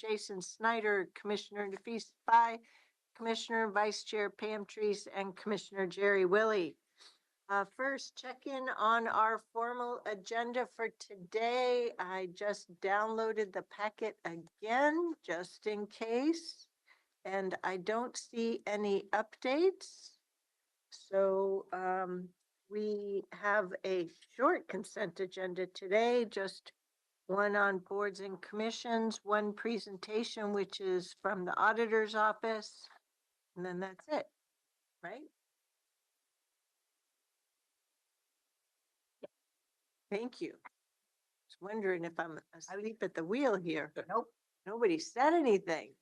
Jason Snyder, Commissioner Nafis Bai, Commissioner and Vice Chair Pam Treese, and Commissioner Jerry Willey. First, check in on our formal agenda for today. I just downloaded the packet again, just in case, and I don't see any updates. So we have a short consent agenda today, just one on boards and commissions, one presentation, which is from the auditor's office, and then that's it, right? Thank you. I was wondering if I'm asleep at the wheel here. Nope. Nobody said anything.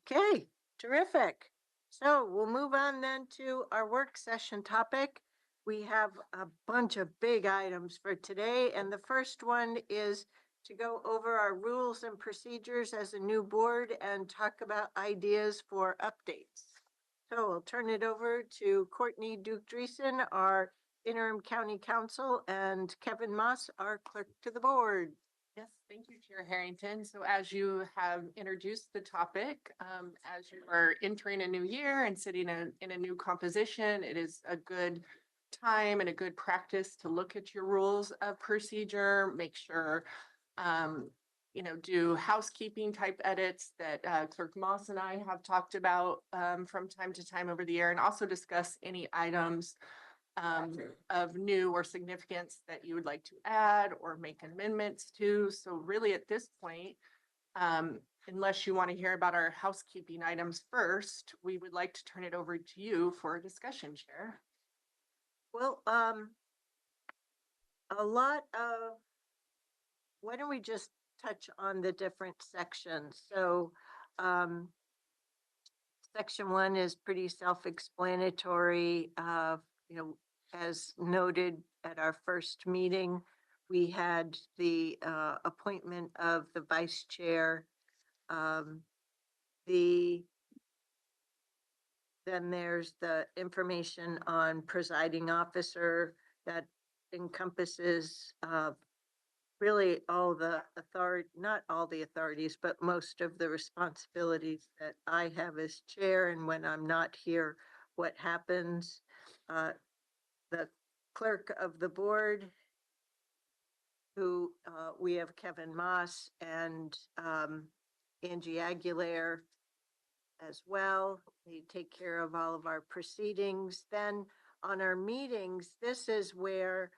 Okay, terrific. So we'll move on then to our work session topic. We have a bunch of big items for today, and the first one is to go over our rules and procedures as a new board and talk about ideas for updates. So I'll turn it over to Courtney Duke-Dreesen, our interim county counsel, and Kevin Moss, our clerk to the board. Yes, thank you, Chair Harrington. So as you have introduced the topic, as you are entering a new year and sitting in a new composition, it is a good time and a good practice to look at your rules of procedure, make sure, do housekeeping type edits that Clerk Moss and I have talked about from time to time over the year, and also discuss any items of new or significance that you would like to add or make amendments to. So really at this point, unless you want to hear about our housekeeping items first, we would like to turn it over to you for a discussion, Chair. Well, why don't we just touch on the different sections? So section 1 is pretty self-explanatory. As noted at our first meeting, we had the appointment of the vice chair. Then there's the information on presiding officer that encompasses really all the authority, not all the authorities, but most of the responsibilities that I have as chair. And when I'm not here, what happens? The clerk of the board, who we have Kevin Moss and Angie Aguilera as well. They take care of all of our proceedings. Then on our meetings, this is where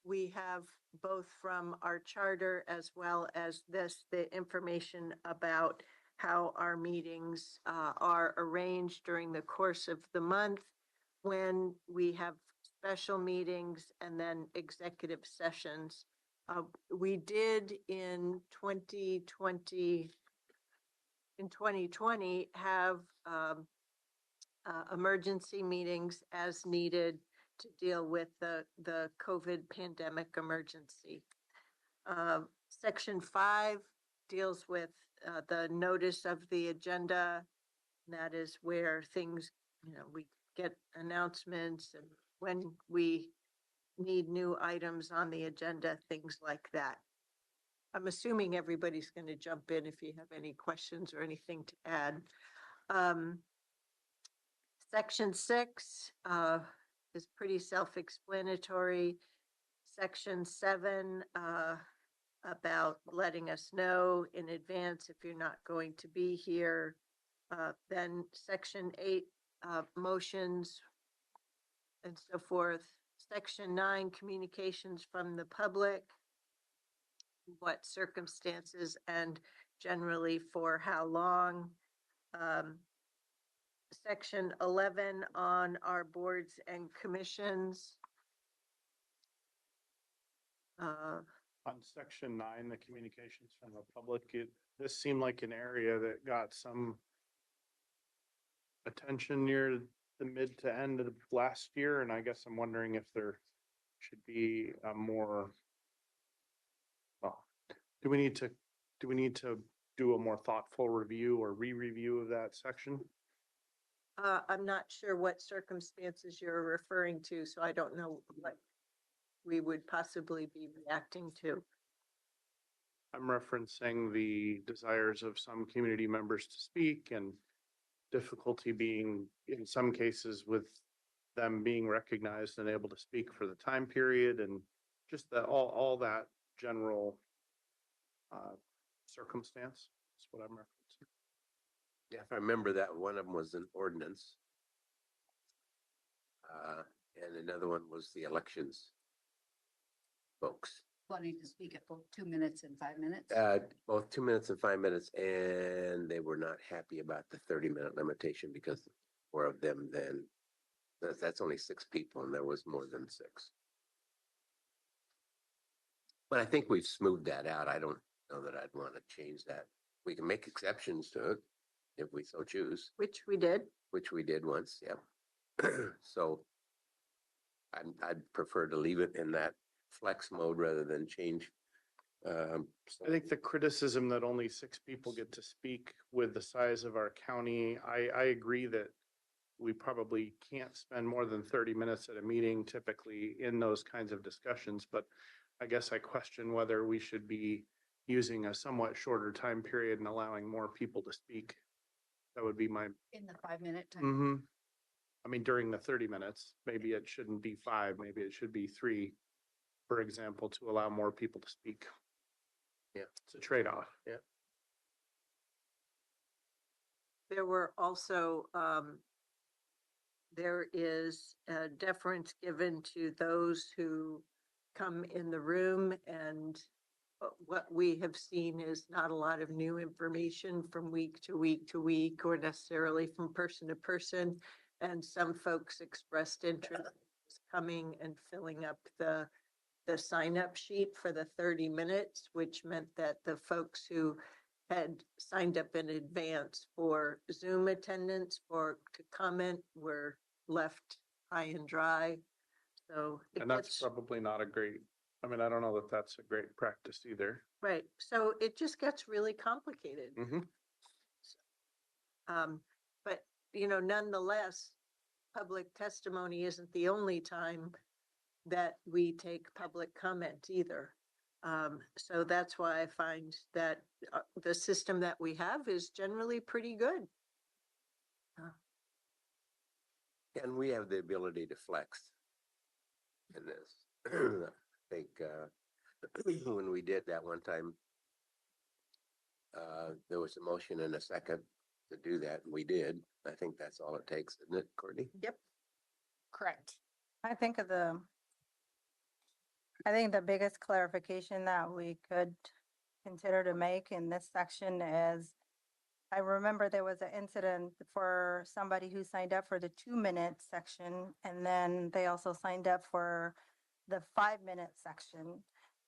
we have both from our charter as well as the information about how our meetings are arranged during the course of the month, when we have special meetings and then executive sessions. We did in 2020 have emergency meetings as needed to deal with the COVID pandemic emergency. Section 5 deals with the notice of the agenda. That is where things, we get announcements and when we need new items on the agenda, things like that. I'm assuming everybody's going to jump in if you have any questions or anything to add. Section 6 is pretty self-explanatory. Section 7 about letting us know in advance if you're not going to be here. Then Section 8, motions and so forth. Section 9, communications from the public. What circumstances and generally for how long. Section 11 on our boards and commissions. On section 9, the communications from the public, this seemed like an area that got some attention near the mid to end of last year, and I guess I'm wondering if there should be a more. Do we need to do a more thoughtful review or re-review of that section? I'm not sure what circumstances you're referring to, so I don't know what we would possibly be reacting to. I'm referencing the desires of some community members to speak and difficulty being, in some cases, with them being recognized and able to speak for the time period and just that, all that general circumstance is what I'm referencing. Yeah, if I remember that, one of them was an ordinance. And another one was the elections folks. Wanting to speak at both 2 minutes and 5 minutes. Both 2 minutes and 5 minutes, and they were not happy about the 30-minute limitation because more of them than, that's only 6 people and there was more than 6. But I think we've smoothed that out. I don't know that I'd want to change that. We can make exceptions to it if we so choose, Which we did. which we did once, yeah. So I'd prefer to leave it in that flex mode rather than change. I think the criticism that only 6 people get to speak with the size of our county, I agree that we probably can't spend more than 30 minutes at a meeting typically in those kinds of discussions, but I guess I question whether we should be using a somewhat shorter time period and allowing more people to speak. That would be my, In the 5 minute time. mm-hmm. I mean, during the 30 minutes, maybe it shouldn't be 5, maybe it should be 3, for example, to allow more people to speak. Yeah. It's a trade-off. Yeah. There were also, there is a deference given to those who come in the room, and what we have seen is not a lot of new information from week to week to week or necessarily from person to person. And some folks expressed interest in coming and filling up the sign-up sheet for the 30 minutes, which meant that the folks who had signed up in advance for Zoom attendance or to comment were left high and dry. So it And that's gets, probably not a great, I mean, I don't know that that's a great practice either. right. So it just gets really complicated. Mm-hmm. But, nonetheless, public testimony isn't the only time that we take public comment either. So that's why I find that the system that we have is generally pretty good. And we have the ability to flex in this. I think when we did that one time, there was a motion and a second to do that, and we did. I think that's all it takes, isn't it, Courtney? Yep. Correct. I think the biggest clarification that we could consider to make in this section is, I remember there was an incident for somebody who signed up for the 2-minute section, and then they also signed up for the 5-minute section,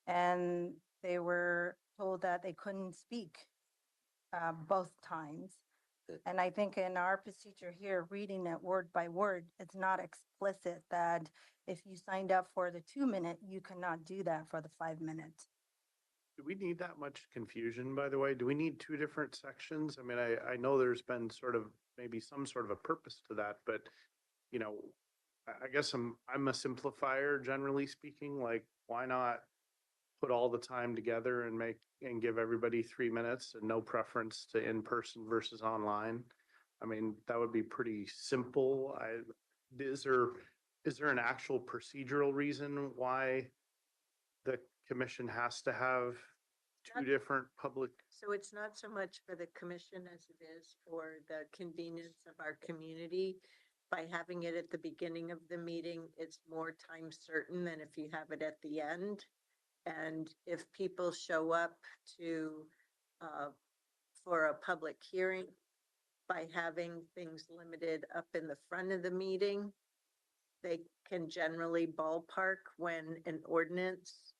and they were told that they couldn't speak both times. And I think in our procedure here, reading it word by word, it's not explicit that if you signed up for the 2-minute, you cannot do that for the 5 minutes. Do we need that much confusion, by the way? Do we need 2 different sections? I mean, I know there's been sort of maybe some sort of a purpose to that, but I guess I'm a simplifier, generally speaking. Like, why not put all the time together and give everybody 3 minutes and no preference to in-person versus online? I mean, that would be pretty simple. Is there an actual procedural reason why the commission has to have 2 different public? So it's not so much for the commission as it is for the convenience of our community. By having it at the beginning of the meeting, it's more time certain than if you have it at the end. And if people show up for a public hearing, by having things limited up in the front of the meeting, they can generally ballpark when an ordinance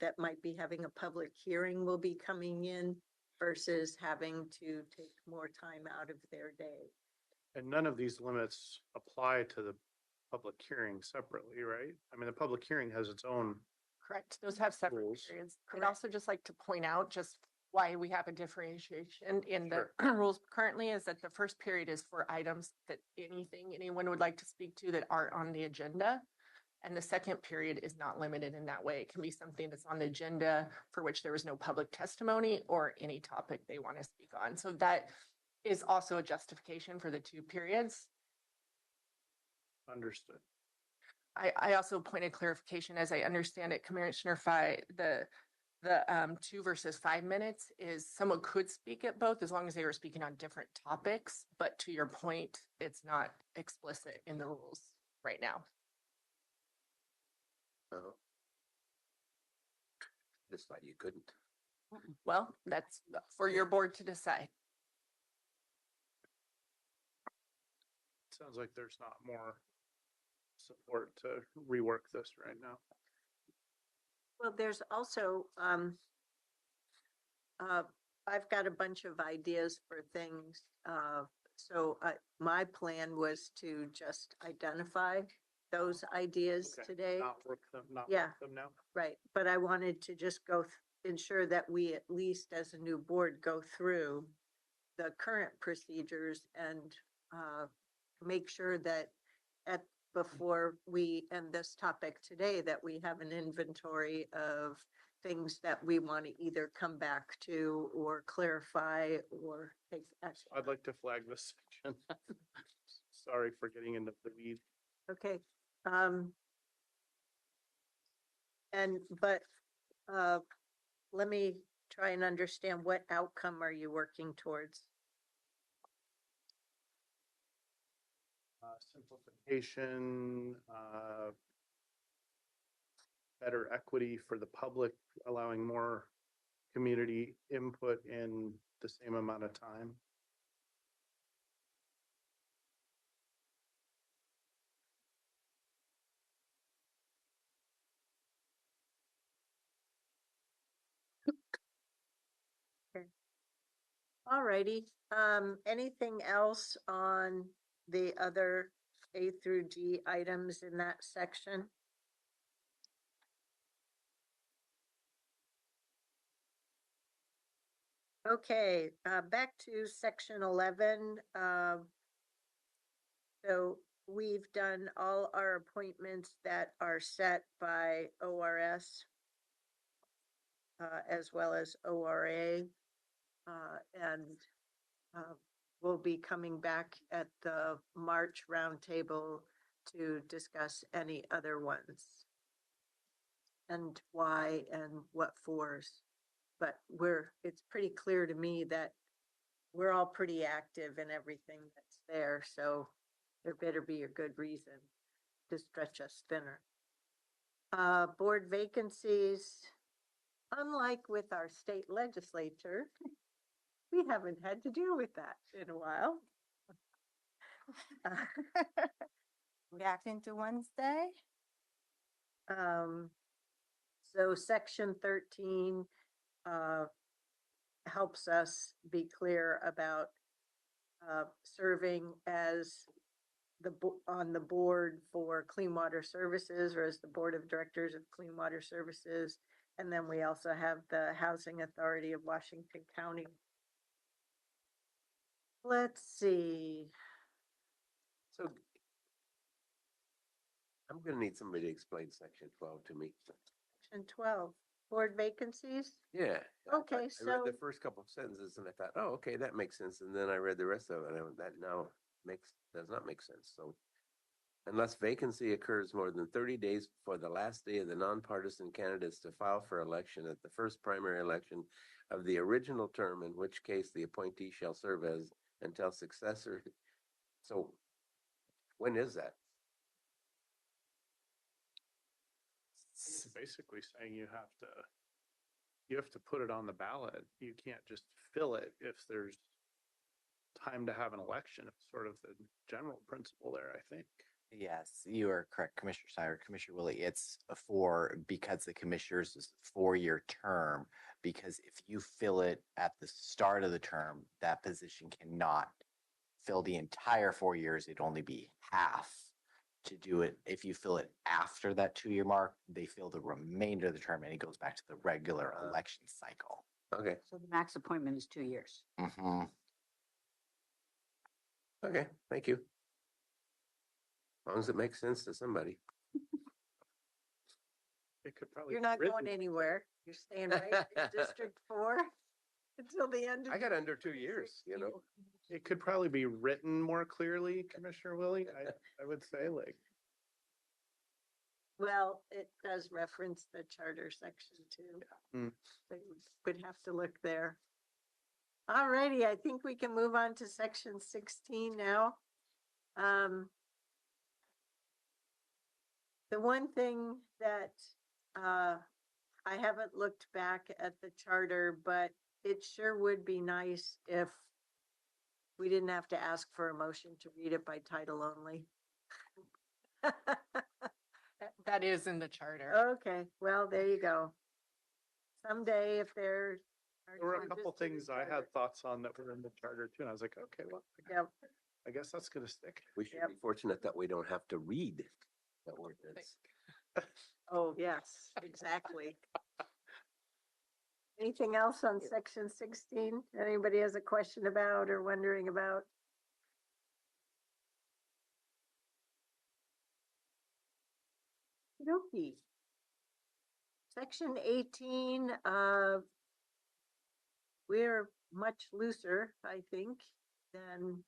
that might be having a public hearing will be coming in versus having to take more time out of their day. And none of these limits apply to the public hearing separately, right? I mean, the public hearing has its own. Correct. Those have separate Rules. periods. I'd Correct. also just like to point out just why we have a differentiation in the Sure. rules currently is that the first period is for items that anyone would like to speak to that aren't on the agenda. And the second period is not limited in that way. It can be something that's on the agenda for which there was no public testimony or any topic they want to speak on. So that is also a justification for the 2 periods. Understood. I also pointed clarification as I understand it, Commissioner Fye, the 2 versus 5 minutes is someone could speak at both as long as they were speaking on different topics. But to your point, it's not explicit in the rules right now. Oh. Just thought you couldn't. Well, that's for your board to decide. Sounds like there's not more support to rework this right now. Well, there's also, I've got a bunch of ideas for things. So my plan was to just identify those ideas Okay, today. Not work them, not Yeah. work them now. Right, but I wanted to just ensure that we at least as a new board go through the current procedures and make sure that before we end this topic today, that we have an inventory of things that we want to either come back to or clarify or take action. I'd like to flag this section. Sorry for getting into the weeds. Okay, let me try and understand what outcome are you working towards? Simplification, better equity for the public, allowing more community input in the same amount of time. All righty, anything else on the other A through G items in that section? Okay, back to section 11. So we've done all our appointments that are set by ORS as well as ORA. And we'll be coming back at the March roundtable to discuss any other ones and why and what fors. But it's pretty clear to me that we're all pretty active in everything that's there, so there better be a good reason to stretch us thinner. Board vacancies, unlike with our state legislature, we haven't had to deal with that in a while. Reacting to Wednesday? So section 13 helps us be clear about serving as on the board for Clean Water Services or as the Board of Directors of Clean Water Services. And then we also have the Housing Authority of Washington County. Let's see. So I'm gonna need somebody to explain section 12 to me. Section 12, board vacancies. Yeah. Okay, I read so- the first couple of sentences and I thought, oh, okay, that makes sense. And then I read the rest of it and that now does not make sense. So unless vacancy occurs more than 30 days before the last day of the nonpartisan candidates to file for election at the first primary election of the original term, in which case the appointee shall serve as until successor. So when is that? It's basically saying you have to put it on the ballot. You can't just fill it if there's time to have an election. It's sort of the general principle there, I think. Yes, you are correct, Commissioner Snyder, Commissioner Willie. It's because the commissioners is a 4-year term, because if you fill it at the start of the term, that position cannot fill the entire 4 years. It'd only be half to do it. If you fill it after that 2-year mark, they fill the remainder of the term and it goes back to the regular election cycle. Okay. So the max appointment is 2 years. Mm-hmm. Okay. Thank you. As long as it makes sense to somebody. It could probably. You're be not going written- anywhere. You're staying right in District 4 until the end of. I got under 2 years, you know? It could probably be written more clearly, Commissioner Willie, I would say, like, Well, it does reference the charter section too. Hmm. So you would have to look there. All righty, I think we can move on to section 16 now. The one thing that, I haven't looked back at the charter, but it sure would be nice if we didn't have to ask for a motion to read it by title only. That is in the charter. Okay, well, there you go. Someday if there. are there were a changes couple to the things I charter- had thoughts on that were in the charter too, and I was like, okay, well, Yep, I guess that's gonna stick. We should Yep. be fortunate that we don't have to read the ordinance. oh, yes, exactly. Anything else on section 16? Anybody has a question about or wondering about? Okey. Section 18, we're much looser, I think, than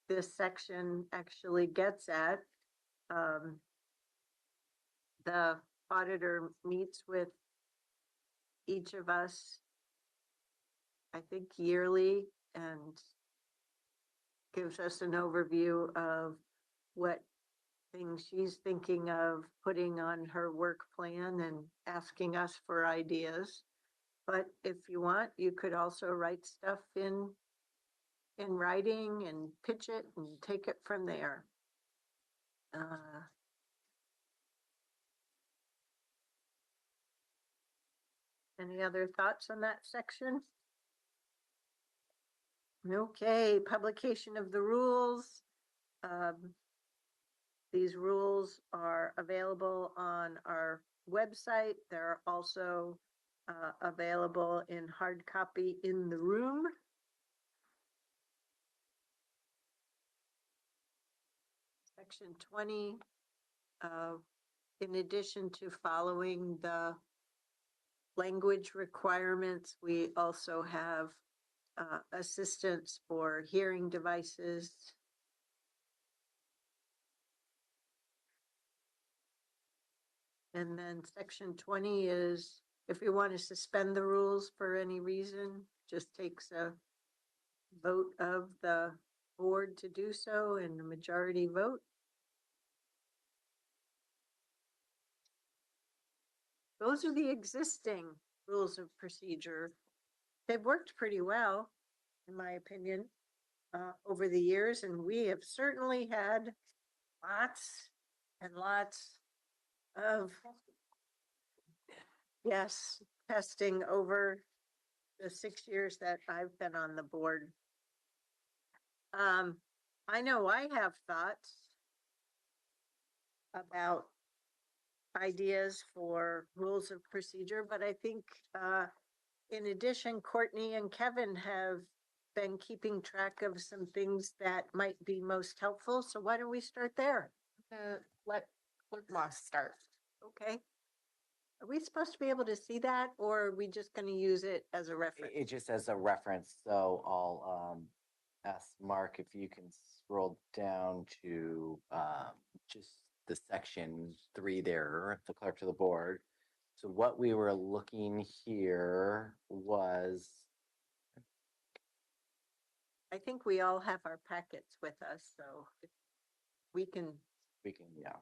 this section actually gets at. The auditor meets with each of us, I think yearly, and gives us an overview of what things she's thinking of putting on her work plan and asking us for ideas. But if you want, you could also write stuff in writing and pitch it and take it from there. Any other thoughts on that section? Okay, publication of the rules. These rules are available on our website. They're also available in hard copy in the room. Section 20, in addition to following the language requirements, we also have assistance for hearing devices. And then section 20 is if you want to suspend the rules for any reason, just takes a vote of the board to do so and a majority vote. Those are the existing rules of procedure. They've worked pretty well, in my opinion, over the years, and we have certainly had lots and lots of, yes, testing over the 6 years that I've been on the board. I know I have thoughts about ideas for rules of procedure, but I think in addition, Courtney and Kevin have been keeping track of some things that might be most helpful. So why don't we start there? Let Clerk Moss start. Okay. Are we supposed to be able to see that, or are we just going to use it as a reference? It just as a reference, so I'll ask Mark if you can scroll down to just the section 3 there, the clerk to the board. So what we were looking here was, I think we all have our packets with us, so if we can, yeah,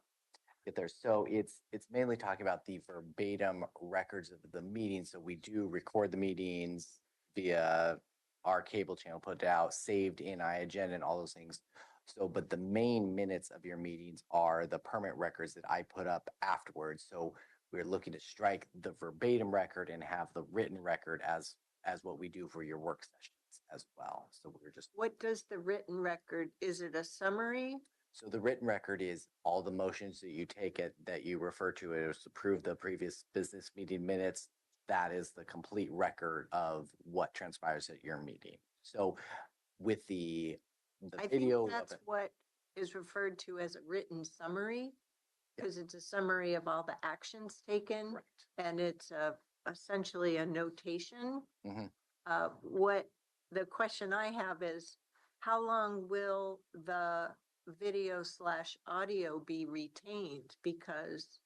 get there. So it's mainly talking about the verbatim records of the meeting. So we do record the meetings via our cable channel, put it out, saved in iAgenda and all those things. So, but the main minutes of your meetings are the permanent records that I put up afterwards. So we're looking to strike the verbatim record and have the written record as what we do for your work sessions as well. So we're just, what does the written record, is it a summary? so the written record is all the motions that you take it, that you refer to it as approve the previous business meeting minutes. That is the complete record of what transpires at your meeting. So with the I think video of that's it, what is referred to as a written summary. because it's a summary of all the actions taken. Right. And it's essentially a notation. Mhm. What the question I have is, how long will the video slash audio be retained? Because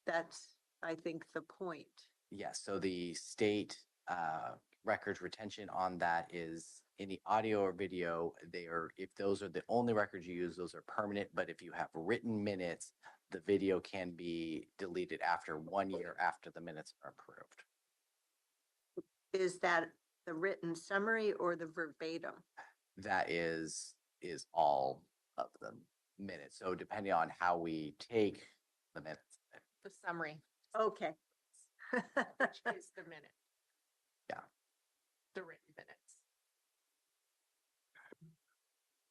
that's, I think, the point. Yes, so the state records retention on that is any audio or video, they are, if those are the only records you use, those are permanent. But if you have written minutes, the video can be deleted after 1 year after the minutes are approved. Is that the written summary or the verbatim? That is all of the minutes. So depending on how we take the minutes. The summary, Okay. which is the minute. Yeah. The written minutes.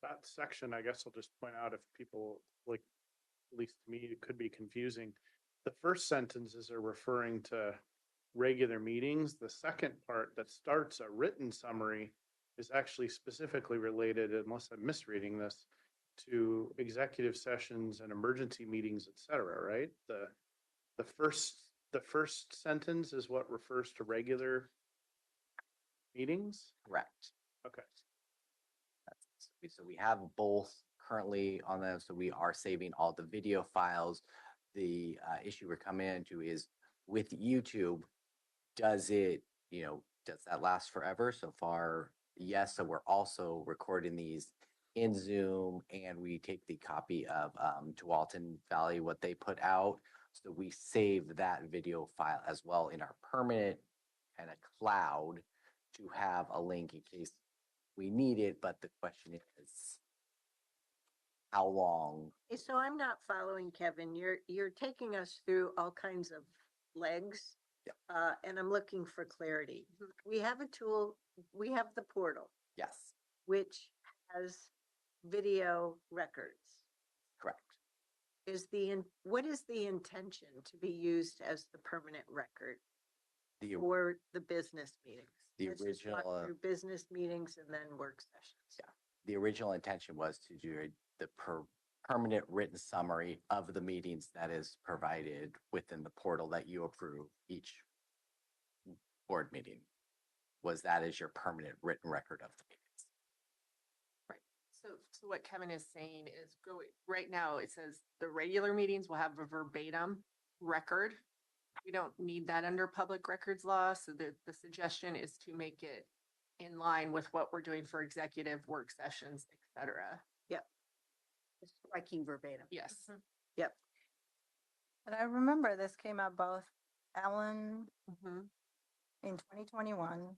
That section, I guess I'll just point out if people like, at least to me, it could be confusing. The first sentences are referring to regular meetings. The second part that starts a written summary is actually specifically related, unless I'm misreading this, to executive sessions and emergency meetings, et cetera, right? The first sentence is what refers to regular meetings? Correct. Okay. So we have both currently on them. So we are saving all the video files. The issue we're coming into is with YouTube, does it, does that last forever? So far, yes. So we're also recording these in Zoom, and we take the copy of Tualatin Valley, what they put out. So we save that video file as well in our permanent kind of cloud to have a link in case we need it. But the question is, how long? So I'm not following Kevin. You're taking us through all kinds of legs. Yep. And I'm looking for clarity. We have a tool, we have the portal, Yes, which has video records. correct. What is the intention to be used as the permanent record The for the business meetings? The Let's just walk original, through business meetings and then work sessions. Yeah. The original intention was to do the permanent written summary of the meetings that is provided within the portal that you approve each board meeting. Was that as your permanent written record of the meetings? Right. So what Kevin is saying is right now, it says the regular meetings will have a verbatim record. We don't need that under public records law. So the suggestion is to make it in line with what we're doing for executive work sessions, et cetera. Striking verbatim. Yes. Yep. And I remember this came up both Ellen Mhm. in 2021,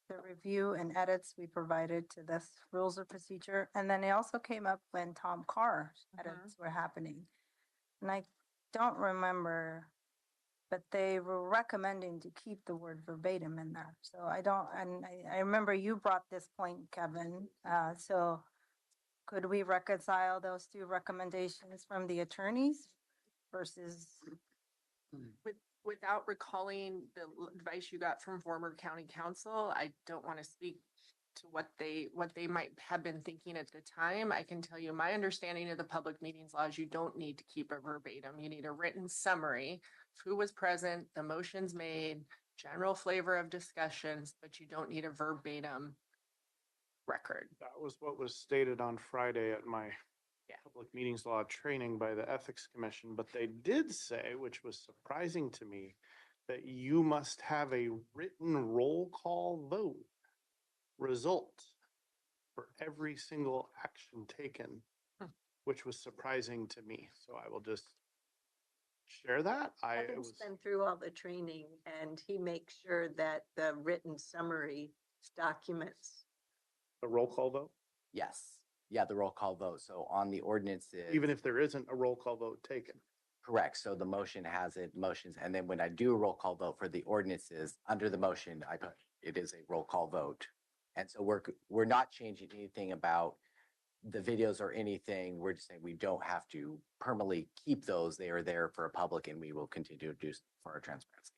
the review and edits we provided to this rules of procedure. And then it also came up when Tom Carr's edits were happening. And I don't remember, but they were recommending to keep the word verbatim in there. So I remember you brought this point, Kevin. So could we reconcile those two recommendations from the attorneys versus? Without recalling the advice you got from former county council, I don't want to speak to what they might have been thinking at the time. I can tell you my understanding of the public meetings laws, you don't need to keep a verbatim. You need a written summary of who was present, the motions made, general flavor of discussions, but you don't need a verbatim record. That was what was stated on Friday at my Yeah. public meetings law training by the Ethics Commission, but they did say, which was surprising to me, that you must have a written roll call vote result for every single action taken, which was surprising to me. So I will just share that. Kevin's been through all the training and he makes sure that the written summary documents. a roll call vote, Yes. Yeah, the roll call vote. So on the ordinances. even if there isn't a roll call vote taken. Correct. So the motion has it, motions, and then when I do a roll call vote for the ordinances, under the motion, I put, it is a roll call vote. And so we're not changing anything about the videos or anything. We're just saying we don't have to permanently keep those. They are there for a public, and we will continue to do so for our transparency.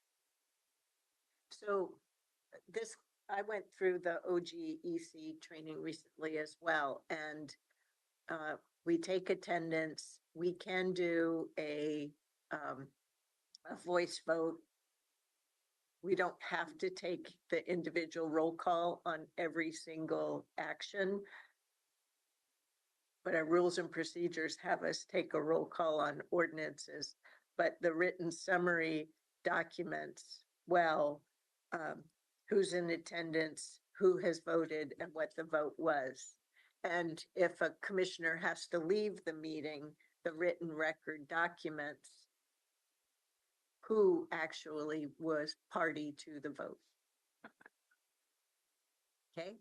So I went through the OGEC training recently as well, and we take attendance. We can do a a voice vote. We don't have to take the individual roll call on every single action. But our rules and procedures have us take a roll call on ordinances, but the written summary documents, well, who's in attendance, who has voted, and what the vote was. And if a commissioner has to leave the meeting, the written record documents who actually was party to the vote. Okay?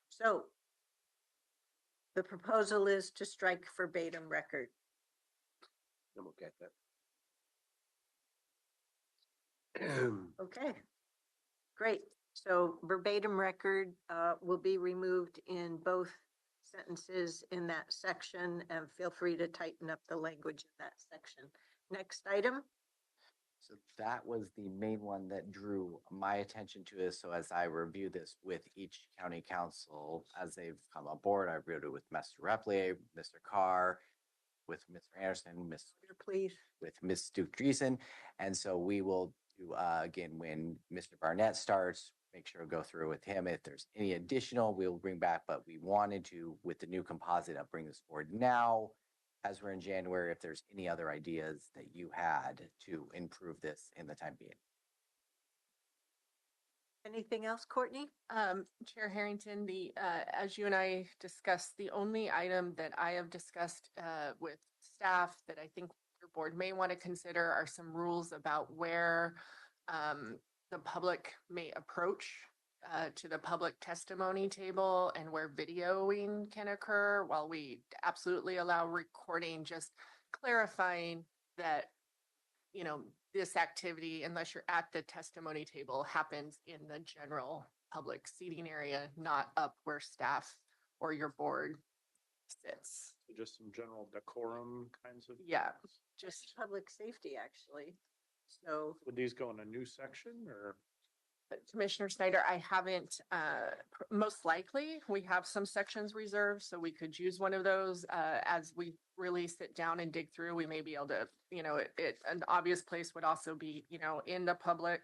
So the proposal is to strike verbatim record. I'm okay at that. Okay, great. So verbatim record will be removed in both sentences in that section, and feel free to tighten up the language in that section. Next item. So that was the main one that drew my attention to this. So as I review this with each county council, as they've come on board, I reviewed it with Mr. Repley, Mr. Carr, with Mr. Anderson, Please. with Ms. Duke Dreesen. And so we will do, again, when Mr. Barnett starts, make sure to go through with him. If there's any additional, we'll bring back, but we wanted to, with the new composite, bring this forward now, as we're in January, if there's any other ideas that you had to improve this in the time being. Anything else, Courtney? Chair Harrington, as you and I discussed, the only item that I have discussed with staff that I think your board may want to consider are some rules about where the public may approach to the public testimony table and where videoing can occur. While we absolutely allow recording, just clarifying that, you know, this activity, unless you're at the testimony table, happens in the general public seating area, not up where staff or your board sits. Just some general decorum kinds of. Yeah, Just just public safety, actually. So Would these go in a new section or? Commissioner Snyder, I haven't, most likely, we have some sections reserved, so we could use one of those. As we really sit down and dig through, we may be able to, you know, an obvious place would also be, you know, in the public,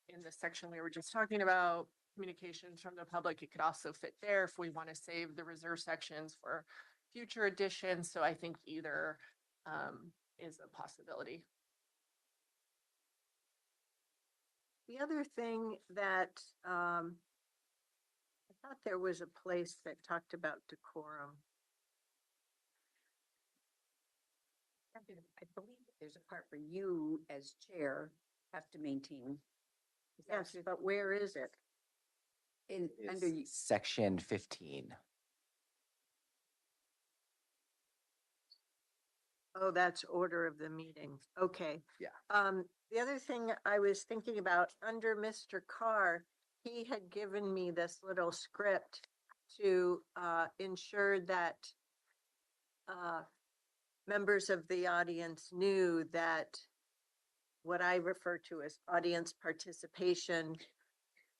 in the section we were just talking about, communications from the public. It could also fit there if we want to save the reserve sections for future editions. So I think either is a possibility. the other thing that, I thought there was a place that talked about decorum. I believe that there's a part where you as chair have to maintain. Is that Yes, but where is it? in, Is under you? Section 15. Oh, that's order of the meeting. Okay. Yeah. The other thing I was thinking about, under Mr. Carr, he had given me this little script to ensure that members of the audience knew that what I refer to as audience participation,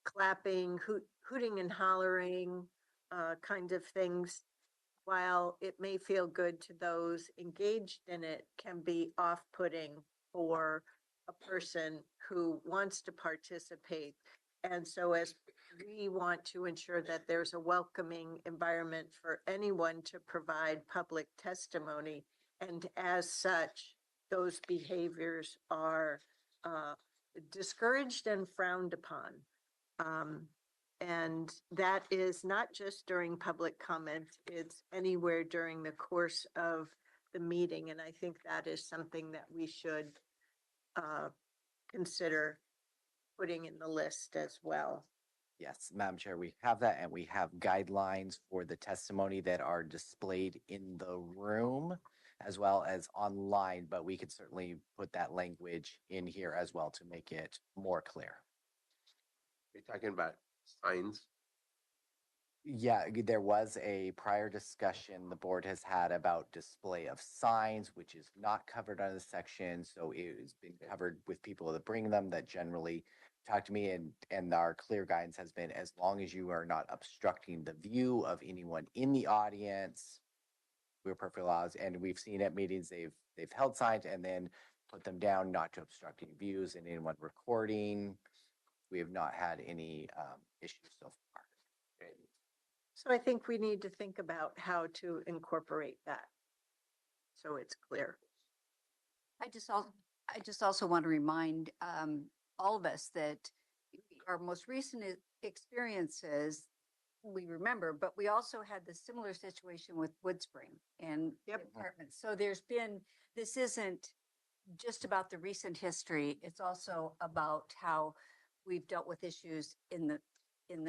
clapping, hooting and hollering, kind of things, while it may feel good to those engaged in it, can be off-putting for a person who wants to participate. And so as we want to ensure that there's a welcoming environment for anyone to provide public testimony, and as such, those behaviors are discouraged and frowned upon. And that is not just during public comment, it's anywhere during the course of the meeting. And I think that is something that we should consider putting in the list as well. Yes, Madam Chair, we have that, and we have guidelines for the testimony that are displayed in the room as well as online, but we could certainly put that language in here as well to make it more clear. You're talking about signs. Yeah, there was a prior discussion the board has had about display of signs, which is not covered under the section. So it's been covered with people that bring them that generally talk to me, and our clear guidance has been, as long as you are not obstructing the view of anyone in the audience, we're perfectly laws, and we've seen at meetings, they've held signs and then put them down not to obstruct any views and anyone recording. We have not had any issues so far. So I think we need to think about how to incorporate that. So it's clear. I just also want to remind all of us that our most recent experiences, we remember, but we also had the similar situation with Woodspring and the Yep. apartments. So this isn't just about the recent history. It's also about how we've dealt with issues in the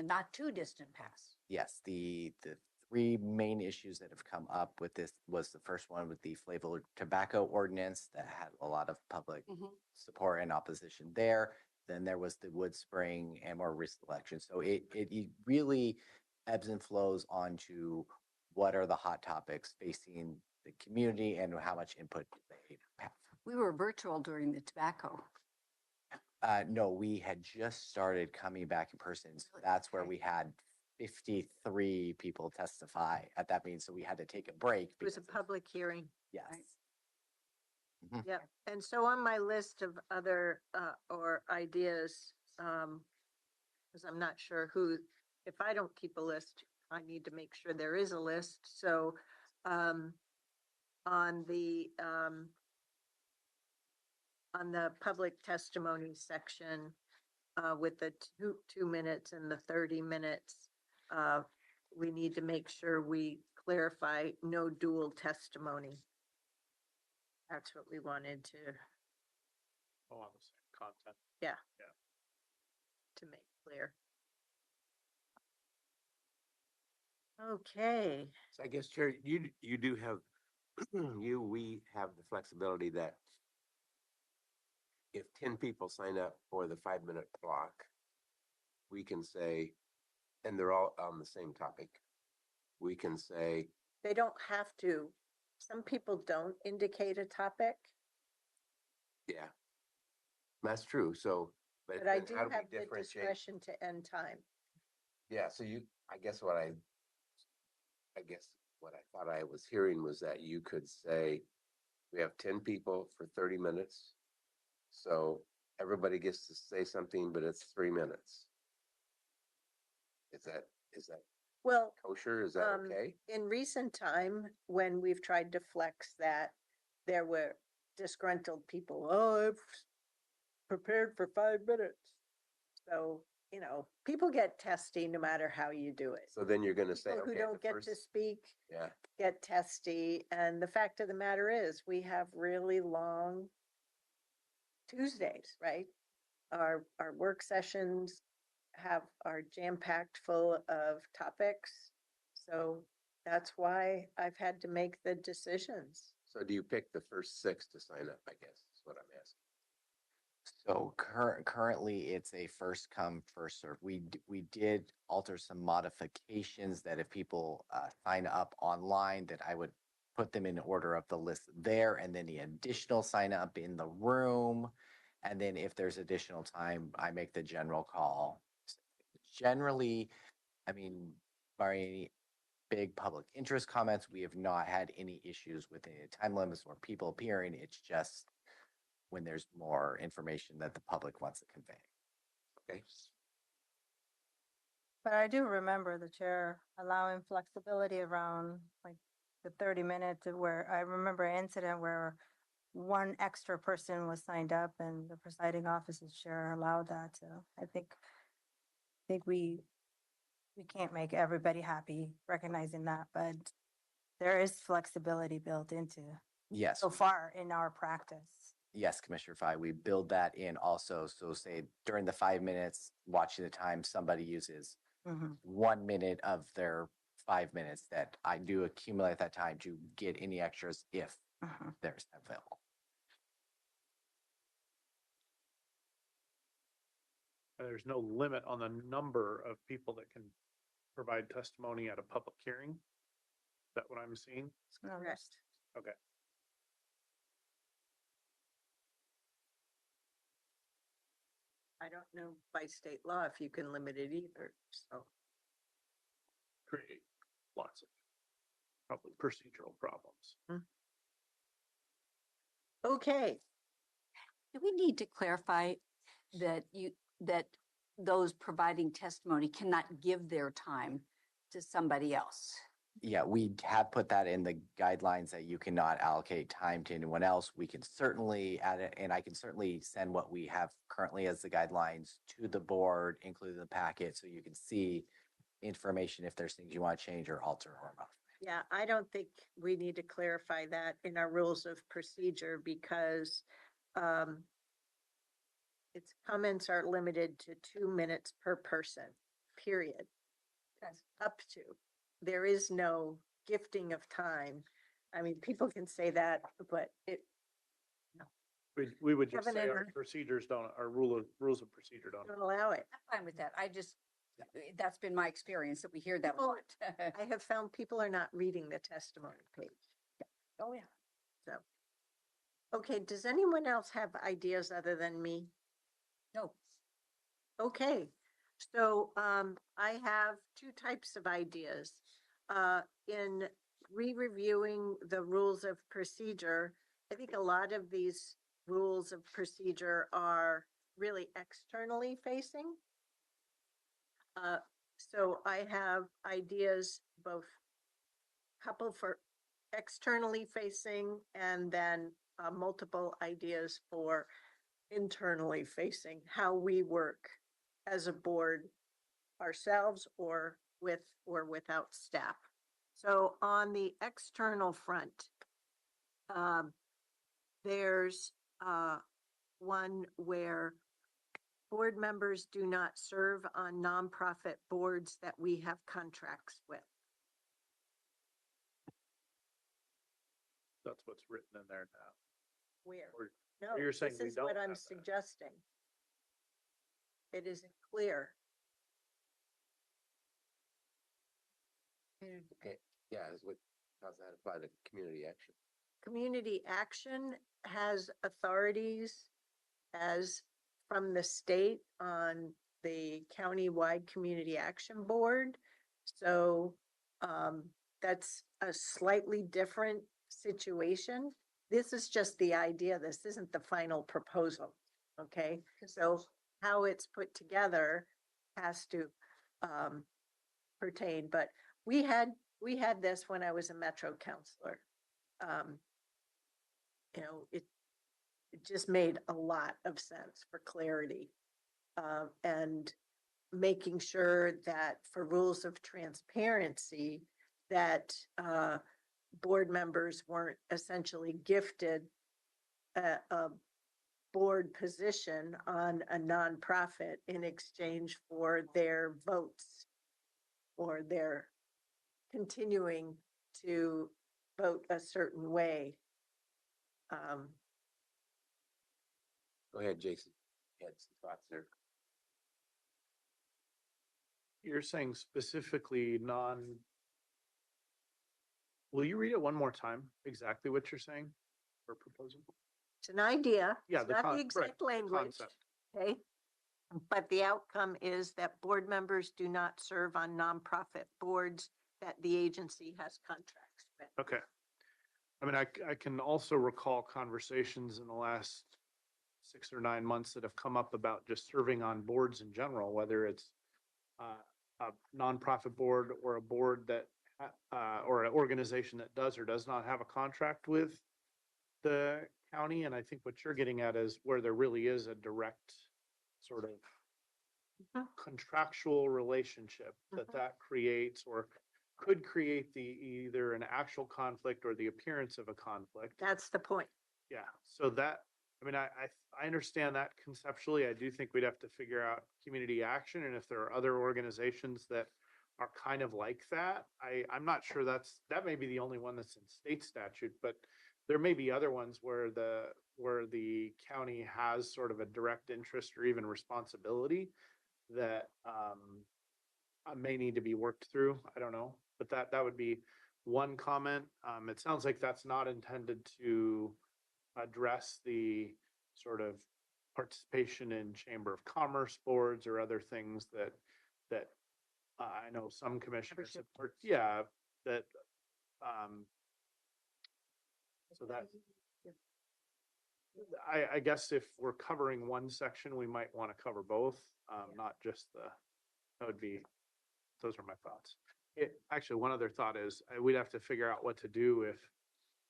not too distant past. Yes, the three main issues that have come up with this was the first one with the flavored tobacco ordinance that had a lot of public support and opposition there. Then there was the Woodspring and more recent election. So it really ebbs and flows onto what are the hot topics facing the community and how much input they have. We were virtual during the tobacco. No, we had just started coming back in person. So Really? that's where Okay. we had 53 people testify at that meeting. So we had to take a break. It was a because of- public hearing. Yes. Right. Yep. And so on my list of other, or ideas, because I'm not sure who, if I don't keep a list, I need to make sure there is a list. So, on the public testimony section, with the 2 minutes and the 30 minutes, we need to make sure we clarify no dual testimony. That's what we wanted to Oh, on the same content. make clear. Okay, So I guess, Chair, you do have, we have the flexibility that if 10 people sign up for the 5-minute block, we can say, and they're all on the same topic, we can say, they don't have to. Some people don't indicate a topic, yeah, that's true. So, but but I then do how do we have the differentiate? discretion to end time. Yeah, so I guess what I thought I was hearing was that you could say, we have 10 people for 30 minutes. So everybody gets to say something, but it's 3 minutes. Is that Well, kosher? Is that okay? in recent time, when we've tried to flex that, there were disgruntled people, oh, I've prepared for 5 minutes. So, people get testy no matter how you do it. So then you're gonna say, People who okay, don't the get to first, speak yeah, get testy. And the fact of the matter is, we have really long Tuesdays, right? Our work sessions are jam-packed full of topics. So that's why I've had to make the decisions. so do you pick the first 6 to sign up, I guess, is what I'm asking. So currently it's a first come, first serve. We did alter some modifications that if people sign up online, that I would put them in order of the list there, and then the additional sign up in the room. And then if there's additional time, I make the general call. Generally, I mean, barring any big public interest comments, we have not had any issues with any time limits or people appearing. It's just when there's more information that the public wants to convey. Okay. But I do remember the chair allowing flexibility around like the 30 minutes where I remember an incident where one extra person was signed up and the presiding officer's chair allowed that. So I think we can't make everybody happy recognizing that, but there is flexibility built into Yes, so far in our practice. yes, Commissioner Fai, we build that in also. So say during the 5 minutes, watching the time, somebody uses Mhm. 1 minute of their 5 minutes, that I do accumulate that time to get any extras if Mhm. there's available. And there's no limit on the number of people that can provide testimony at a public hearing. Is that what I'm seeing? No, Correct. Okay. I don't know by state law if you can limit it either, so. Create lots of. probably procedural problems. Okay, Do we need to clarify that those providing testimony cannot give their time to somebody else? Yeah, we have put that in the guidelines that you cannot allocate time to anyone else. We can certainly add it, and I can certainly send what we have currently as the guidelines to the board, including the packet, so you can see information if there's things you want to change or alter or modify. yeah, I don't think we need to clarify that in our rules of procedure because its comments are limited to 2 minutes per person, period. That's up to. There is no gifting of time. I mean, people can say that, but We would just Kevin say and our I- procedures don't, our rules of procedure don't. don't allow it. I'm fine with that. That's been my experience that we hear that a People- lot. I have found people are not reading the testimony page. Oh, yeah. So, okay, does anyone else have ideas other than me? No. Okay, so I have two types of ideas. In re-reviewing the rules of procedure, I think a lot of these rules of procedure are really externally facing. So I have ideas, both couple for externally facing and then multiple ideas for internally facing, how we work as a board ourselves or with or without staff. So on the external front, there's one where board members do not serve on nonprofit boards that we have contracts with. That's what's written in there now. Where? Or No, you're saying this we is don't what I'm have that. suggesting. It isn't clear. Okay, yeah, how's that apply to community action? Community action has authorities as from the state on the countywide community action board. So that's a slightly different situation. This is just the idea. This isn't the final proposal. Okay, so how it's put together has to pertain, but we had this when I was a Metro counselor. You know, it just made a lot of sense for clarity. And making sure that for rules of transparency, that board members weren't essentially gifted a board position on a nonprofit in exchange for their votes or their continuing to vote a certain way. Go ahead, Jason. You had some thoughts there. You're saying specifically will you read it one more time? Exactly what you're saying or proposing? It's an idea. Yeah, It's the not con- the right, exact the language. concept. Okay. But the outcome is that board members do not serve on nonprofit boards that the agency has contracts with. Okay. I mean, I can also recall conversations in the last 6 or 9 months that have come up about just serving on boards in general, whether it's a nonprofit board or a board that, or an organization that does or does not have a contract with the county. And I think what you're getting at is where there really is a direct sort of contractual relationship that creates or could create either an actual conflict or the appearance of a conflict. That's the point. Yeah, so that, I mean, I understand that conceptually. I do think we'd have to figure out community action, and if there are other organizations that are kind of like that, I'm not sure that may be the only one that's in state statute, but there may be other ones where the county has sort of a direct interest or even responsibility that may need to be worked through. I don't know, but that would be one comment. It sounds like that's not intended to address the sort of participation in Chamber of Commerce boards or other things that I know some commissioners Membership. support. Yeah, that So that, I guess if we're covering one section, we might want to cover both, not just that would be, those are my thoughts. Actually, one other thought is, we'd have to figure out what to do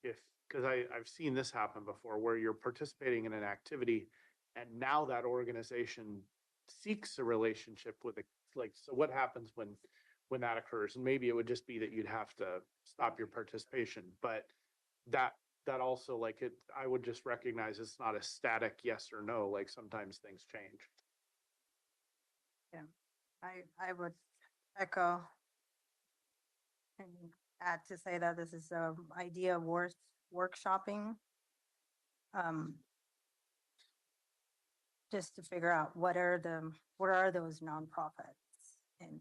if, because I've seen this happen before, where you're participating in an activity and now that organization seeks a relationship with so what happens when that occurs? And maybe it would just be that you'd have to stop your participation, but that also, like, I would just recognize it's not a static yes or no, like sometimes things change. I would echo and add to say that this is a idea worth workshopping. Just to figure out what are those nonprofits, and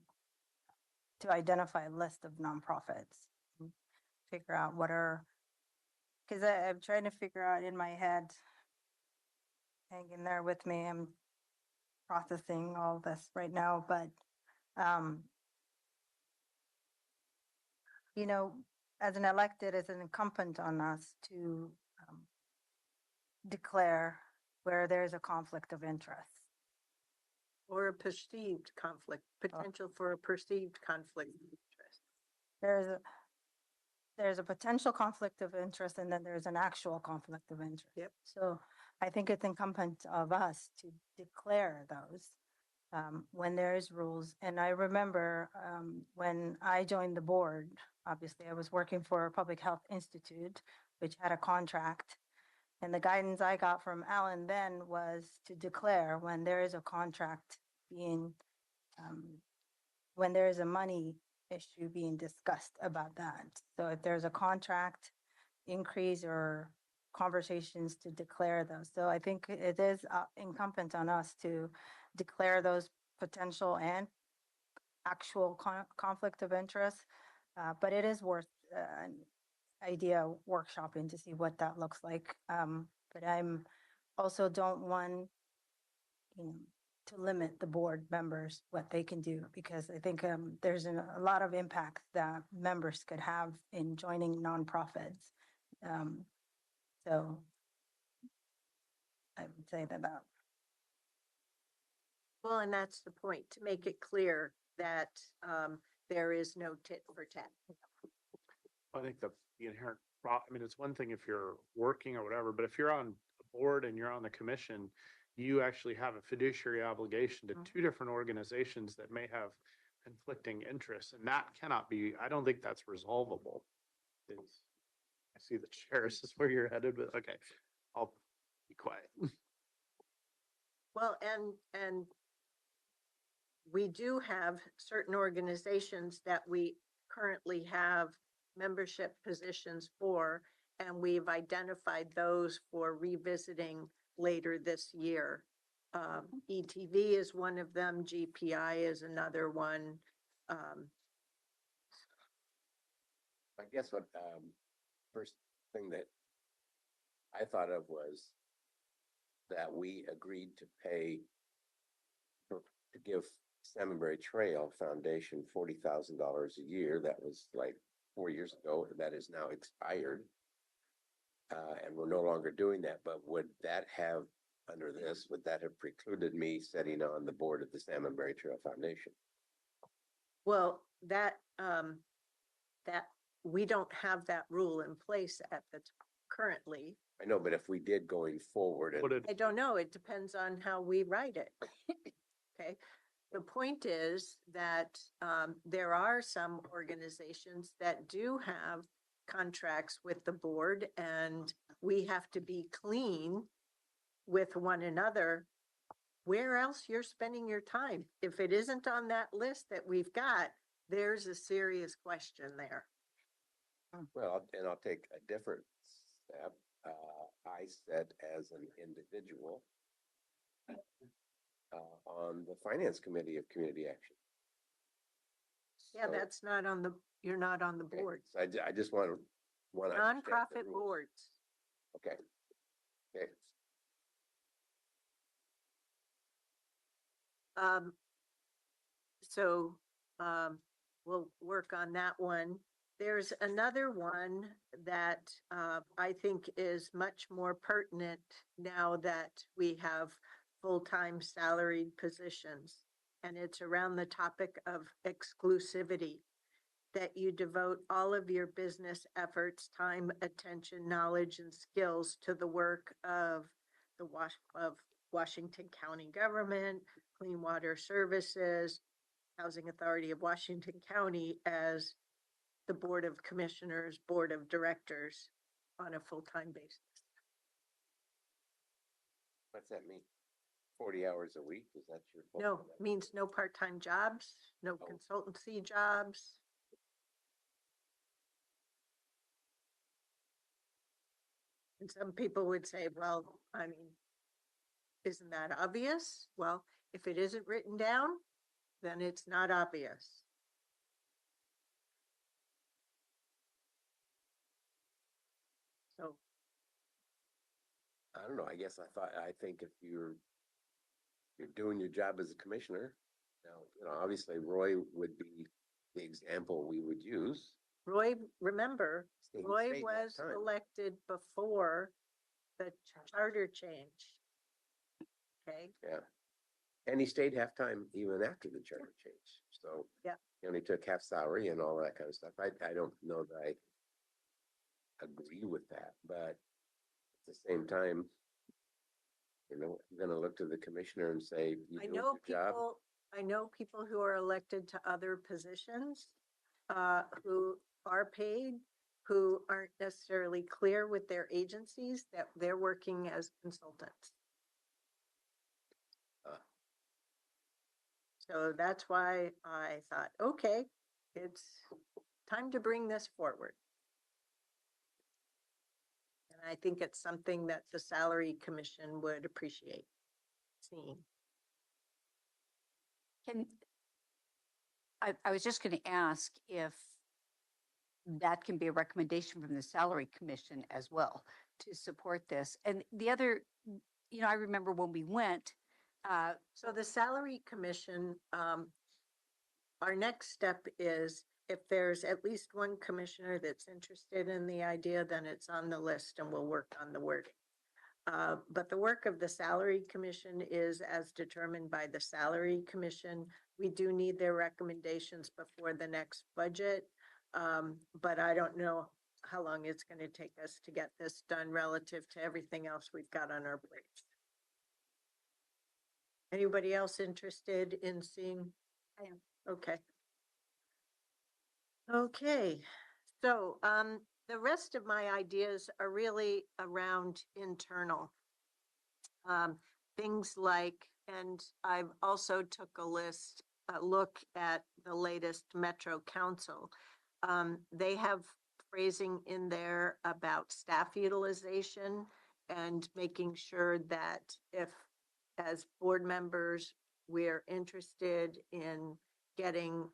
to identify a list of nonprofits, and figure out because I'm trying to figure out in my head, hang in there with me, I'm processing all this right now, but you know, as an elected, it's incumbent on us to declare where there's a conflict of interest. Or a perceived conflict, potential for a perceived conflict of interest. There's a potential conflict of interest, and then there's an actual conflict of interest. Yep. So I think it's incumbent of us to declare those when there's rules. And I remember when I joined the board, obviously I was working for a Public Health Institute, which had a contract. And the guidance I got from Alan then was to declare when there is a contract being, when there is a money issue being discussed about that. So if there's a contract increase or conversations, to declare those. So I think it is incumbent on us to declare those potential and actual conflict of interest. But it is worth an idea workshopping to see what that looks like. But I'm also don't want, to limit the board members, what they can do, because I think there's a lot of impact that members could have in joining nonprofits. So I would say that. Well, and that's the point, to make it clear that there is no tit for tat. I think the inherent, I mean, it's one thing if you're working or whatever, but if you're on the board and you're on the commission, you actually have a fiduciary obligation to two different organizations that may have conflicting interests, and that cannot be, I don't think that's resolvable. I see the chair, this is where you're headed, but okay, I'll be quiet. Well, and we do have certain organizations that we currently have membership positions for, and we've identified those for revisiting later this year. ETV is one of them, GPI is another one. I guess what, first thing that I thought of was that we agreed to pay to give Salmonberry Trail Foundation $40,000 a year. That was like 4 years ago. That is now expired. And we're no longer doing that, but would that have, under this, would that have precluded me sitting on the board of the Salmonberry Trail Foundation? Well, that we don't have that rule in place currently. I know, but if we did going forward, I don't know. It depends on how we write it. Okay. The point is that there are some organizations that do have contracts with the board, and we have to be clean with one another. Where else you're spending your time? If it isn't on that list that we've got, there's a serious question there. well, and I'll take a different step. I said as an individual on the finance committee of community action. Yeah, So- that's not on you're not on the Okay, board. so I just want to Nonprofit boards. Okay. Okay. So we'll work on that one. There's another one that I think is much more pertinent now that we have full-time salaried positions. And it's around the topic of exclusivity, that you devote all of your business efforts, time, attention, knowledge, and skills to the work of of Washington County government, Clean Water Services, Housing Authority of Washington County as the Board of Commissioners, Board of Directors on a full-time basis. What's that mean? 40 hours a week? Is that your? No, full-time? means no part-time jobs, no Oh. consultancy jobs. And some people would say, well, I mean, isn't that obvious? Well, if it isn't written down, then it's not obvious. So, I don't know. I think if you're doing your job as a commissioner, now, obviously Roy would be the example we would use. Roy, remember, He Roy stayed that was time. elected before the charter change. Okay, Yeah. And he stayed half-time even after the charter change. So yeah, he only took half salary and all that kind of stuff. I don't know that I agree with that, but at the same time, I'm gonna look to the commissioner and say, you I do know your job. people, I know people who are elected to other positions, who are paid, who aren't necessarily clear with their agencies that they're working as consultants. Uh. So that's why I thought, okay, it's time to bring this forward. And I think it's something that the Salary Commission would appreciate seeing. I was just going to ask if that can be a recommendation from the Salary Commission as well to support this. And the other, I remember when we went, So the Salary Commission, our next step is if there's at least one commissioner that's interested in the idea, then it's on the list and we'll work on the wording. But the work of the Salary Commission is as determined by the Salary Commission. We do need their recommendations before the next budget. But I don't know how long it's going to take us to get this done relative to everything else we've got on our plate. Anybody else interested in seeing? I am. Okay. Okay, so the rest of my ideas are really around internal. Things like, and I've also took a look at the latest Metro Council. They have phrasing in there about staff utilization and making sure that if, as board members, we're interested in getting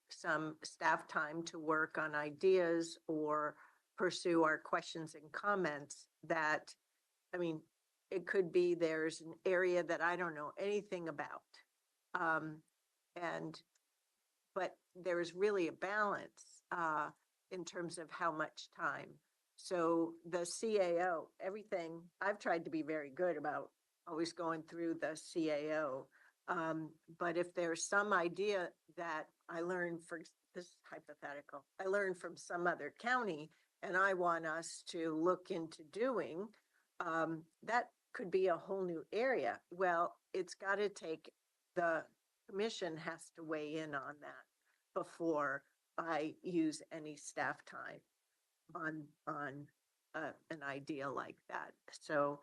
some staff time to work on ideas or pursue our questions and comments, that, I mean, it could be there's an area that I don't know anything about. But there's really a balance in terms of how much time. So the CAO, everything, I've tried to be very good about always going through the CAO. But if there's some idea that I learned, for this is hypothetical, I learned from some other county and I want us to look into doing, that could be a whole new area. Well, it's got to take, the commission has to weigh in on that before I use any staff time on an idea like that. So,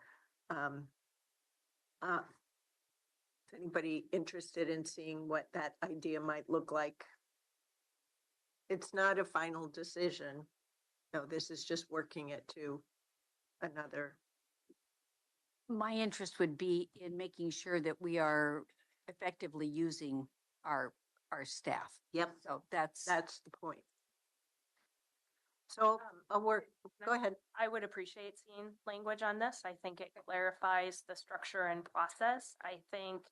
is anybody interested in seeing what that idea might look like? It's not a final decision. No, this is just working it to another. my interest would be in making sure that we are effectively using our staff. Yep, So that's that's the point. So I'll work, go ahead. I would appreciate seeing language on this. I think it clarifies the structure and process. I think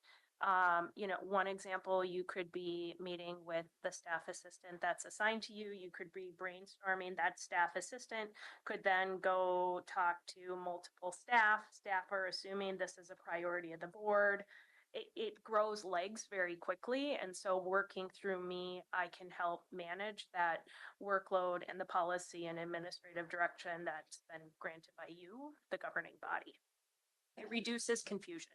You know, one example, you could be meeting with the staff assistant that's assigned to you. You could be brainstorming. That staff assistant could then go talk to multiple staff. Staff are assuming this is a priority of the board. It grows legs very quickly. And so working through me, I can help manage that workload and the policy and administrative direction that's been granted by you, the governing body. It reduces confusion.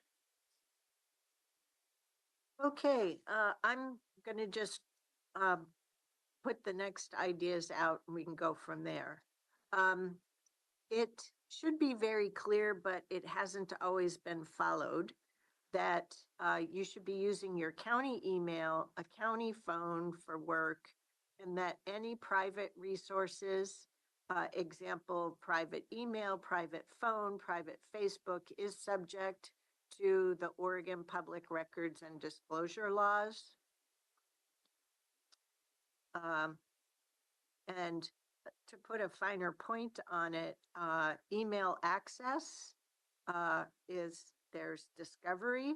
Okay, I'm gonna just, put the next ideas out and we can go from there. It should be very clear, but it hasn't always been followed, that, you should be using your county email, a county phone for work, and that any private resources, example, private email, private phone, private Facebook, is subject to the Oregon Public Records and Disclosure Laws. And to put a finer point on it, email access there's discovery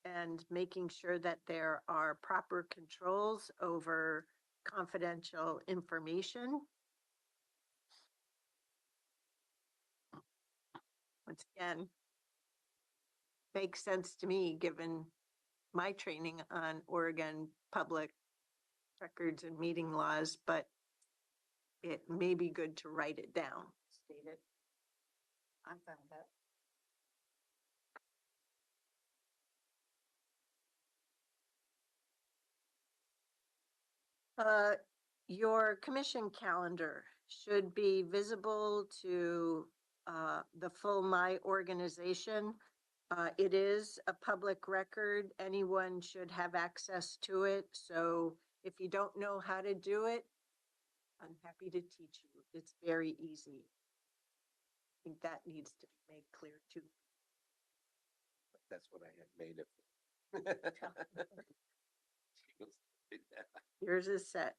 and making sure that there are proper controls over confidential information. Once again, makes sense to me given my training on Oregon public records and meeting laws, but it may be good to write it down. State it. I'm fine with that. Your commission calendar should be visible to the full My Organization. It is a public record. Anyone should have access to it. So if you don't know how to do it, I'm happy to teach you. It's very easy. I think that needs to be made clear too. That's what I had made it. Yours is set.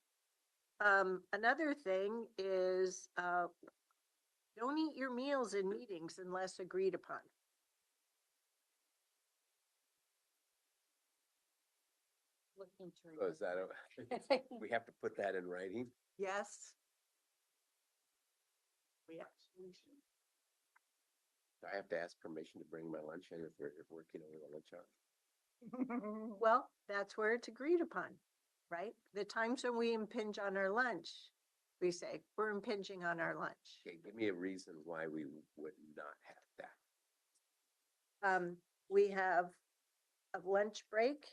Another thing is, don't eat your meals in meetings unless agreed upon. Looking to. So is that, we have to put that in writing? Yes. We actually should. Do I have to ask permission to bring my lunch in if we're working over the lunch hour? Well, that's where it's agreed upon, right? The times when we impinge on our lunch, we say, we're impinging on our lunch. Okay, give me a reason why we would not have that. We have a lunch break,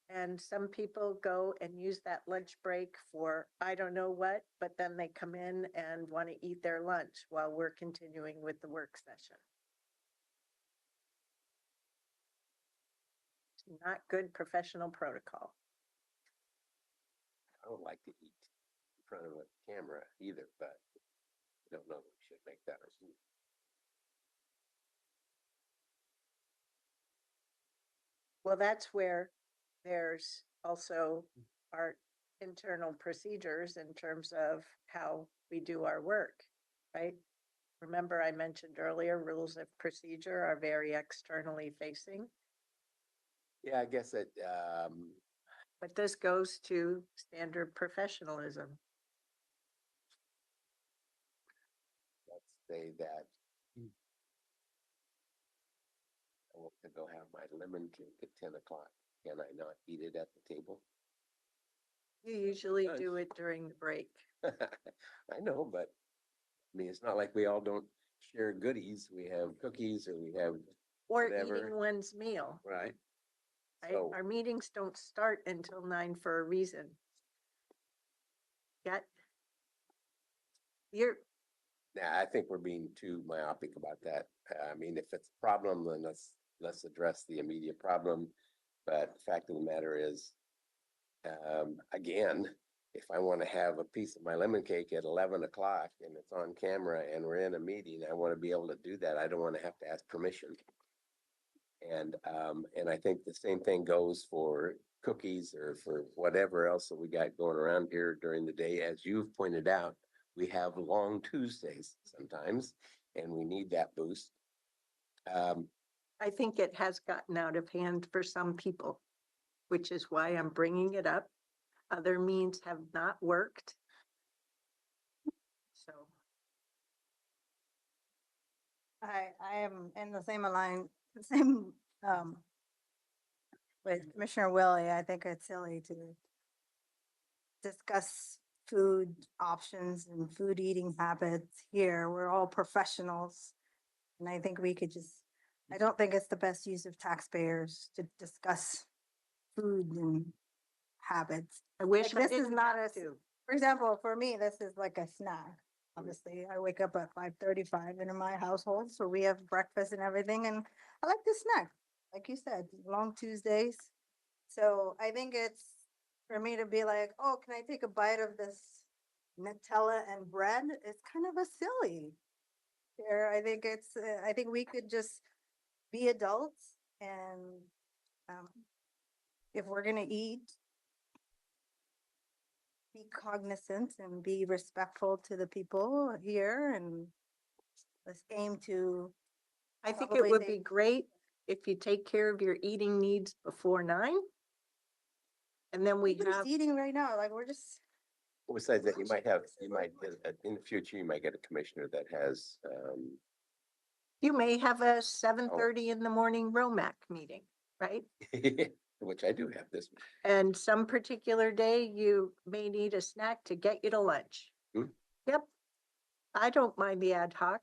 and some people go and use that lunch break for I don't know what, but then they come in and want to eat their lunch while we're continuing with the work session. It's not good professional protocol. I don't like to eat in front of a camera either, but I don't know that we should make that a rule. Well, that's where there's also our internal procedures in terms of how we do our work, right? Remember, I mentioned earlier, rules of procedure are very externally facing, Yeah, I guess it, but this goes to standard professionalism. let's say that I want to go have my lemon cake at 10 o'clock. Can I not eat it at the table? You usually Nice. do it during the break. I know, but I mean, it's not like we all don't share goodies. We have cookies or we have, Or Whatever. eating one's meal, right? right? So, Our meetings don't start until 9 for a reason. Got, you're, yeah, I think we're being too myopic about that. I mean, if it's a problem, then let's address the immediate problem. But the fact of the matter is, again, if I want to have a piece of my lemon cake at 11 o'clock and it's on camera and we're in a meeting, I want to be able to do that. I don't want to have to ask permission. And I think the same thing goes for cookies or for whatever else that we got going around here during the day. As you've pointed out, we have long Tuesdays sometimes, and we need that boost. I think it has gotten out of hand for some people, which is why I'm bringing it up. Other means have not worked. So, I am in the same same, with Commissioner Willie. I think it's silly to discuss food options and food eating habits here. We're all professionals. And I think we could I don't think it's the best use of taxpayers to discuss food and habits. I wish Like, I this is didn't not have a, to. for example, for me, this is like a snack. Obviously, I wake up at 5:35 and in my household, so we have breakfast and everything, and I like to snack, like you said, long Tuesdays. So I think it's for me to be like, oh, can I take a bite of this Nutella and bread? It's kind of a silly. Here, I think we could just be adults and um, if we're gonna eat, be cognizant and be respectful to the people here and let's aim to I think it probably would be take- great if you take care of your eating needs before 9. And then we we're just have, eating right now, like we're just, Besides that, in the future, you might get a commissioner that has, you may have a 7:30 in the morning ROMAC meeting, right? which I do have this. And some particular day, you may need a snack to get you to lunch. Hmm. Yep. I don't mind the ad hoc.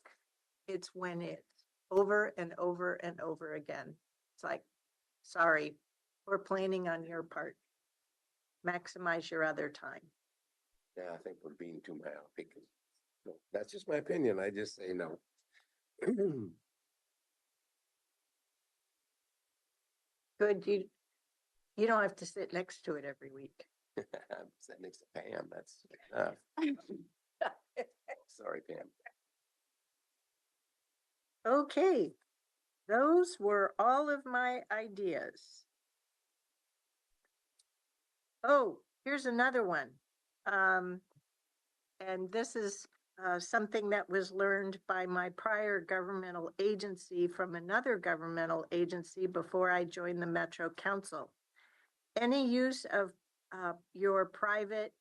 It's when it's over and over and over again. It's like, sorry, we're planning on your part. Maximize your other time. Yeah, I think we're being too myopic. No, that's just my opinion. I just say no. Good, you don't have to sit next to it every week. I'm sitting next to Pam, that's enough. Sorry, Pam. Okay, those were all of my ideas. Oh, here's another one. And this is something that was learned by my prior governmental agency from another governmental agency before I joined the Metro Council. Any use of your private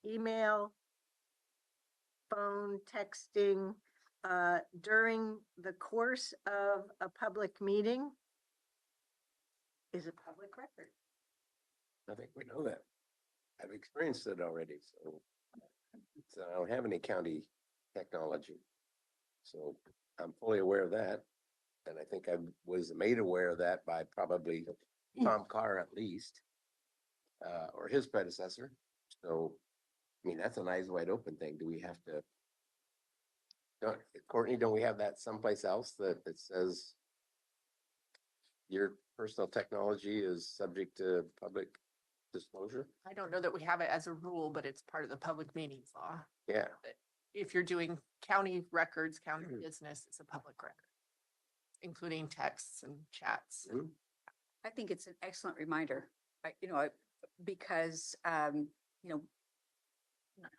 email, phone, texting during the course of a public meeting is a public record. I think we know that. I've experienced it already, so I don't have any county technology. So I'm fully aware of that. And I think I was made aware of that by probably Tom Carr at least, or his predecessor. So, I mean, that's an eyes wide open thing. Do we have to? Courtney, don't we have that someplace else that says your personal technology is subject to public disclosure? I don't know that we have it as a rule, but it's part of the public meetings law. Yeah. If you're doing county records, county business, it's a public record, including texts and chats. Mhm. I think it's an excellent reminder, because,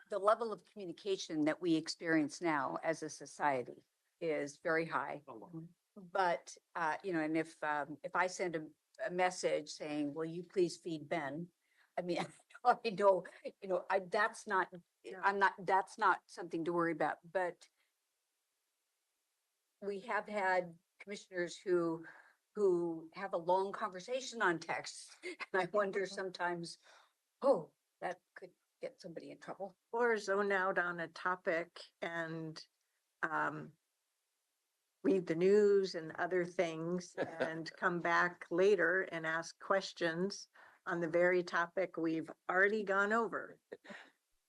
the level of communication that we experience now as a society is very high. But, and if I send a message saying, will you please feed Ben? I mean, I know, that's not, that's not something to worry about, but we have had commissioners who have a long conversation on text. And I wonder sometimes, oh, that could get somebody in trouble. Or zone out on a topic and read the news and other things and come back later and ask questions on the very topic we've already gone over.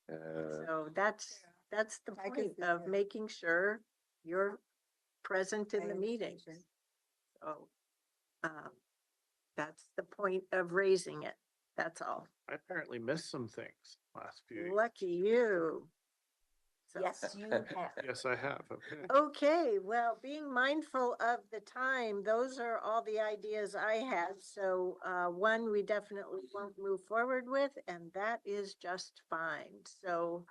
So that's the I can point see of that. making sure you're present in the Paying meetings. attention. So that's the point of raising it. That's all. I apparently missed some things last few. weeks. Lucky you. So- Yes, you have. Yes, I have. Okay. Okay, well, being mindful of the time, those are all the ideas I had. So one we definitely won't move forward with, and that is just fine. So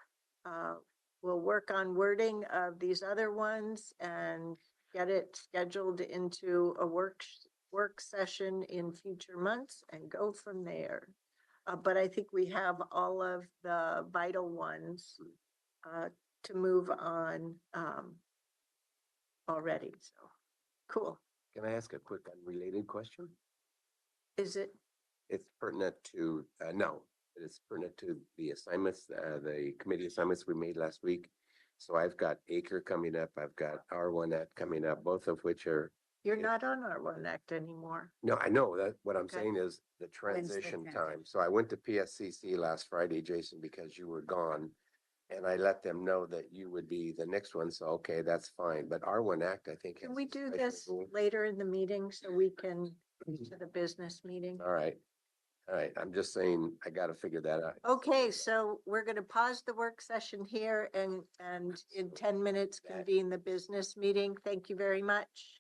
we'll work on wording of these other ones and get it scheduled into a work session in future months and go from there. But I think we have all of the vital ones, to move on, already, so, cool. Can I ask a quick unrelated question? Is it, It's pertinent to, no, it's pertinent to the assignments, the committee assignments we made last week. So I've got Acre coming up, I've got R1 Act coming up, both of which are, you're not on our One Act anymore. no, I know that, what I'm Okay. saying is the When's the transition transition? time. So I went to PSCC last Friday, Jason, because you were gone. And I let them know that you would be the next one, so okay, that's fine, but R1 Act, I think. Can has we a do special this rule. later in the meeting so we can, to the business meeting? All right, I'm just saying, I gotta figure that out. Okay, so we're gonna pause the work session here and in 10 minutes convene the business meeting. Thank you very much.